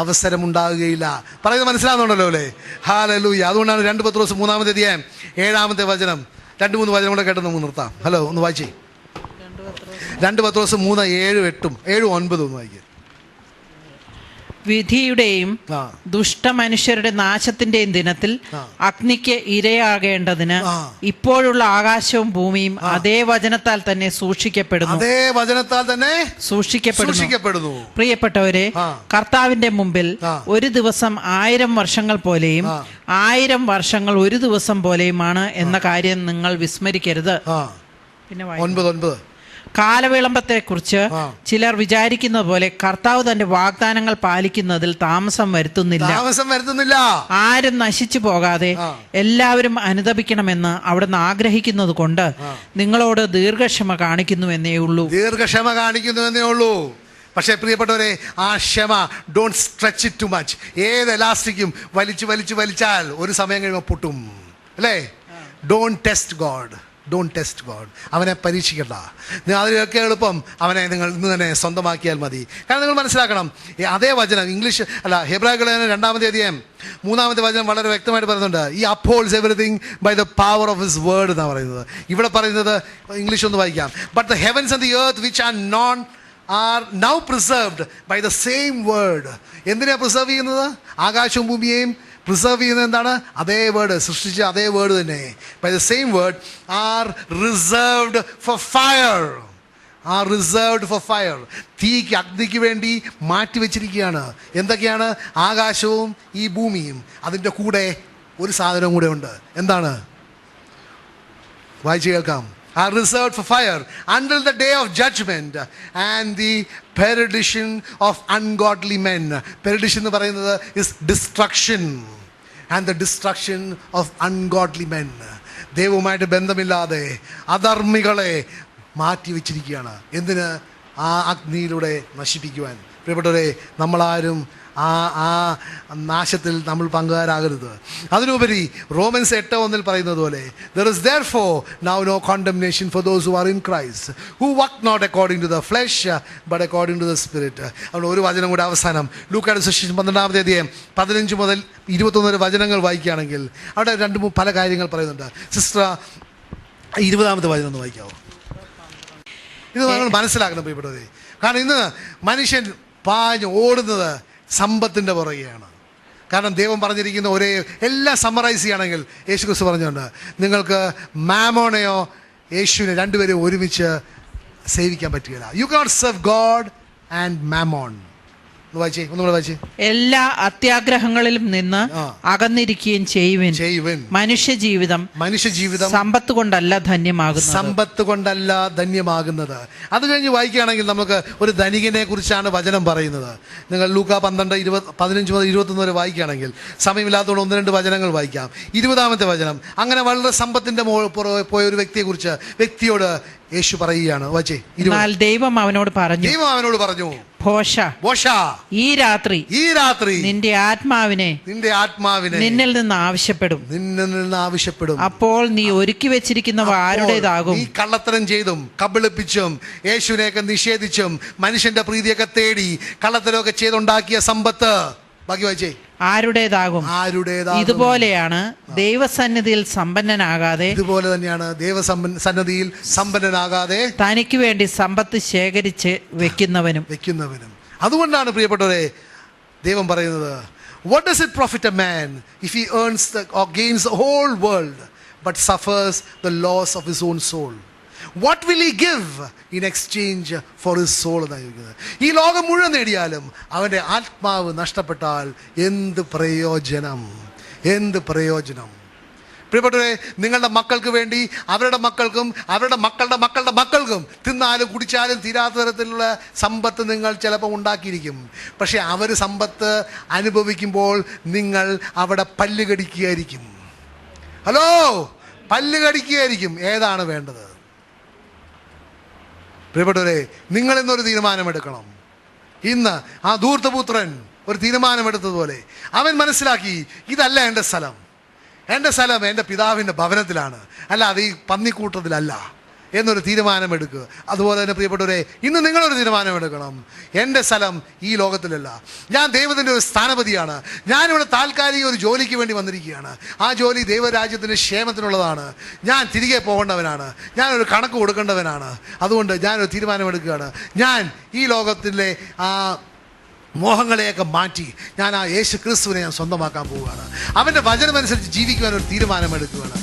അവസരമുണ്ടാകുകയില്ല. പറയുന്നത് മനസ്സിലാകുന്നുണ്ടല്ലോ അല്ലേ? ഹല്ലേലൂയ. അതുകൊണ്ടാണ് 2 പത്രോസ് 3-ാമത്തെ അധ്യായം 7-ാമത്തെ വചനം, 2-3 വചനം കൂടെ കേട്ട് നമുക്ക് നിർത്താം. ഹലോ, ഒന്ന് വായിച്ചേ. 2 പത്രോസ് 3:7-8, 7-9 ഒന്ന് വായിക്കുക. വിധിയുടെയും ദുഷ്ടമനുഷ്യരുടെ നാശത്തിന്റെയും ദിനത്തിൽ അഗ്നിക്ക് ഇരയാകേണ്ടതിന് ഇപ്പോഴുള്ള ആകാശവും ഭൂമിയും അതേ വചനത്താൽ തന്നെ സൂക്ഷിക്കപ്പെടുന്നു. പ്രിയപ്പെട്ടവരെ, കർത്താവിന്റെ മുമ്പിൽ ഒരു ദിവസം 1000 വർഷങ്ങൾ പോലെയും 1000 വർഷങ്ങൾ ഒരു ദിവസം പോലെയുമാണ് എന്ന കാര്യം നിങ്ങൾ വിസ്മരിക്കരുത്. പിന്നെ 9. കാലവിളംബത്തെക്കുറിച്ച് ചിലർ വിചാരിക്കുന്നത് പോലെ കർത്താവ് തന്റെ വാഗ്ദാനങ്ങൾ പാലിക്കുന്നതിൽ താമസം വരുത്തുന്നില്ല. ആരും നശിച്ചു പോകാതെ എല്ലാവരും അനുതപിക്കണമെന്ന് അവിടുന്ന് ആഗ്രഹിക്കുന്നത് കൊണ്ട് നിങ്ങളോട് ദീർഘക്ഷമ കാണിക്കുന്നുവെന്നേ ഉള്ളൂ. പക്ഷേ പ്രിയപ്പെട്ടവരെ, ആ ക്ഷമ don't stretch it too much. ഏത് എലാസ്റ്റിക്കും വലിച്ചാൽ ഒരു സമയം കഴിയുമ്പോൾ പൊട്ടും, അല്ലേ? Don't test God. അവനെ പരീക്ഷിക്കണ്ട. അതിലൊക്കെ എളുപ്പം അവനെ നിങ്ങൾ ഇന്ന് തന്നെ സ്വന്തമാക്കിയാൽ മതി. കാരണം നിങ്ങൾ മനസ്സിലാക്കണം, അതേ വചനം ഹെബ്രായർ ലേഖനം 2-ാമത്തെ അധ്യായം 3-ാമത്തെ വചനം വളരെ വ്യക്തമായിട്ട് പറയുന്നുണ്ട്. ഈ upholds everything by the power of his word എന്നാണ് പറയുന്നത്. ഇവിടെ പറയുന്നത് ഇംഗ്ലീഷ് ഒന്ന് വായിക്കാം. But the heavens and the earth which are now preserved by the same word. എന്തിനാ പ്രിസർവ് ചെയ്യുന്നത്? ആകാശവും ഭൂമിയെയും പ്രിസർവ് ചെയ്യുന്നത് എന്താണ്? അതേ വേർഡ്, സൃഷ്ടിച്ച അതേ വേർഡ് തന്നെ. By the same word are reserved for fire. തീക്ക്, അഗ്നിക്ക് വേണ്ടി മാറ്റിവെച്ചിരിക്കുകയാണ്. എന്തൊക്കെയാണ്? ആകാശവും ഈ ഭൂമിയും. അതിൻ്റെ കൂടെ ഒരു സാധനവും കൂടെ ഉണ്ട്. എന്താണ്? വായിച്ച് കേൾക്കാം. Are reserved for fire until the day of judgment and the perdition of ungodly men. Perdition എന്ന് പറയുന്നത് is destruction and the destruction of ungodly men. ദൈവവുമായിട്ട് ബന്ധമില്ലാതെ അധർമ്മികളെ മാറ്റി വെച്ചിരിക്കുകയാണ്. എന്തിന്? ആ അഗ്നിയിലൂടെ നശിപ്പിക്കുവാൻ. പ്രിയപ്പെട്ടവരെ, നമ്മളാരും ആ നാശത്തിൽ നമ്മൾ പങ്കുകാരാകരുത്. അതിനുപരി റോമൻസ് 8:1 പറയുന്നത് പോലെ there is therefore now no condemnation for those who are in Christ who walk not according to the flesh but according to the Spirit. അതുകൊണ്ട് ഒരു വചനം കൂടെ അവസാനം ലൂക്കായുടെ സുവിശേഷം 12-ാമത്തെ അധ്യായം 15 മുതൽ 21 വചനങ്ങൾ വായിക്കുകയാണെങ്കിൽ അവിടെ പല കാര്യങ്ങൾ പറയുന്നുണ്ട്. സിസ്റ്റർ 20-ാമത്തെ വചനം ഒന്ന് വായിക്കാവോ? ഇത് നമ്മൾ മനസ്സിലാക്കണം പ്രിയപ്പെട്ടവരെ. കാരണം ഇന്ന് മനുഷ്യൻ പാഞ്ഞ് ഓടുന്നത് സമ്പത്തിൻ്റെ പുറകെയാണ്. കാരണം ദൈവം പറഞ്ഞിരിക്കുന്ന എല്ലാം സമ്മറൈസ് ചെയ്യുകയാണെങ്കിൽ യേശുക്രിസ്തു പറഞ്ഞുകൊണ്ട് നിങ്ങൾക്ക് മാമോനെയോ യേശുവിനെ രണ്ടുപേരെയും ഒരുമിച്ച് സേവിക്കാൻ പറ്റുകയില്ല. You cannot serve God and mammon. ഒന്നുകൂടെ വായിച്ചേ. എല്ലാ അത്യാഗ്രഹങ്ങളിലും നിന്ന് അകന്നിരിക്കുകയും ചെയ്യുവിൻ. മനുഷ്യജീവിതം സമ്പത്ത് കൊണ്ടല്ല ധന്യമാകുന്നത്. അത് കഴിഞ്ഞ് വായിക്കുകയാണെങ്കിൽ നമുക്ക് ഒരു ധനികനെ കുറിച്ചാണ് വചനം പറയുന്നത്. നിങ്ങൾ ലൂക്കാ 12:15 മുതൽ 21 വരെ വായിക്കുകയാണെങ്കിൽ, സമയമില്ലാത്തതുകൊണ്ട് 1-2 വചനങ്ങൾ വായിക്കാം. 20-ാമത്തെ വചനം, അങ്ങനെ വളരെ സമ്പത്തിന്റെ പോയ ഒരു വ്യക്തിയോട് യേശു പറയുകയാണ്. ദൈവം അവനോട് പറഞ്ഞു, ഭോഷ, ഈ രാത്രി നിന്റെ ആത്മാവിനെ നിന്നിൽ നിന്ന് ആവശ്യപ്പെടും. അപ്പോൾ നീ ഒരുക്കി വെച്ചിരിക്കുന്നവ ആരുടേതാകും? നീ കള്ളത്തരം ചെയ്തും കബളിപ്പിച്ചും യേശുവിനെയൊക്കെ നിഷേധിച്ചും മനുഷ്യന്റെ പ്രീതിയൊക്കെ തേടി കള്ളത്തരമൊക്കെ ചെയ്തുണ്ടാക്കിയ സമ്പത്ത് ബാക്കി വായിച്ചേ, ആരുടേതാകും? ഇതുപോലെയാണ് ദൈവസന്നിധിയിൽ സമ്പന്നനാകാതെ, ഇതുപോലെ തന്നെയാണ് ദൈവസന്നിധിയിൽ സമ്പന്നനാകാതെ തനിക്ക് വേണ്ടി സമ്പത്ത് ശേഖരിച്ച് വെക്കുന്നവനും. അതുകൊണ്ടാണ് പ്രിയപ്പെട്ടവരെ ദൈവം പറയുന്നത്, what does it profit a man if he earns or gains the whole world but suffers the loss of his own soul? What will he give in exchange for his soul? എന്നായിരിക്കുന്നത്. ഈ ലോകം മുഴുവൻ നേടിയാലും അവൻ്റെ ആത്മാവ് നഷ്ടപ്പെട്ടാൽ എന്ത് പ്രയോജനം? പ്രിയപ്പെട്ടവരെ, നിങ്ങളുടെ മക്കൾക്ക് വേണ്ടി അവരുടെ മക്കൾക്കും അവരുടെ മക്കളുടെ മക്കളുടെ മക്കൾക്കും തിന്നാലും കുടിച്ചാലും തീരാത്ത തരത്തിലുള്ള സമ്പത്ത് നിങ്ങൾ ചിലപ്പോൾ ഉണ്ടാക്കിയിരിക്കും. പക്ഷെ അവർ സമ്പത്ത് അനുഭവിക്കുമ്പോൾ നിങ്ങൾ അവിടെ പല്ലുകടിക്കുകയായിരിക്കും. പല്ലുകടിക്കുകയായിരിക്കും. ഏതാണ് വേണ്ടത്? പ്രിയപ്പെട്ടവരെ, നിങ്ങളിന്നൊരു തീരുമാനമെടുക്കണം. ഇന്ന് ആ ധൂർത്തപുത്രൻ ഒരു തീരുമാനമെടുത്തതുപോലെ അവൻ മനസ്സിലാക്കി, ഇതല്ല എൻ്റെ സ്ഥലം എൻ്റെ പിതാവിൻ്റെ ഭവനത്തിലാണ്, അല്ലാതെ ഈ പന്നിക്കൂട്ടത്തിലല്ല എന്നൊരു തീരുമാനമെടുക്കുക. അതുപോലെ തന്നെ പ്രിയപ്പെട്ടവരെ, ഇന്ന് നിങ്ങളൊരു തീരുമാനമെടുക്കണം. എൻ്റെ സ്ഥലം ഈ ലോകത്തിലല്ല. ഞാൻ ദൈവത്തിൻ്റെ ഒരു സ്ഥാനപതിയാണ്. ഞാനിവിടെ താൽക്കാലിക ഒരു ജോലിക്ക് വേണ്ടി വന്നിരിക്കുകയാണ്. ആ ജോലി ദൈവരാജ്യത്തിൻ്റെ ക്ഷേമത്തിനുള്ളതാണ്. ഞാൻ തിരികെ പോകേണ്ടവനാണ്. ഞാനൊരു കണക്ക് കൊടുക്കേണ്ടവനാണ്. അതുകൊണ്ട് ഞാനൊരു തീരുമാനമെടുക്കുകയാണ്. ഞാൻ ഈ ലോകത്തിലെ ആ മോഹങ്ങളെയൊക്കെ മാറ്റി ഞാൻ ആ യേശു ക്രിസ്തുവിനെ ഞാൻ സ്വന്തമാക്കാൻ പോവുകയാണ്. അവൻ്റെ വചനമനുസരിച്ച് ജീവിക്കുവാൻ ഒരു തീരുമാനമെടുക്കുകയാണ്.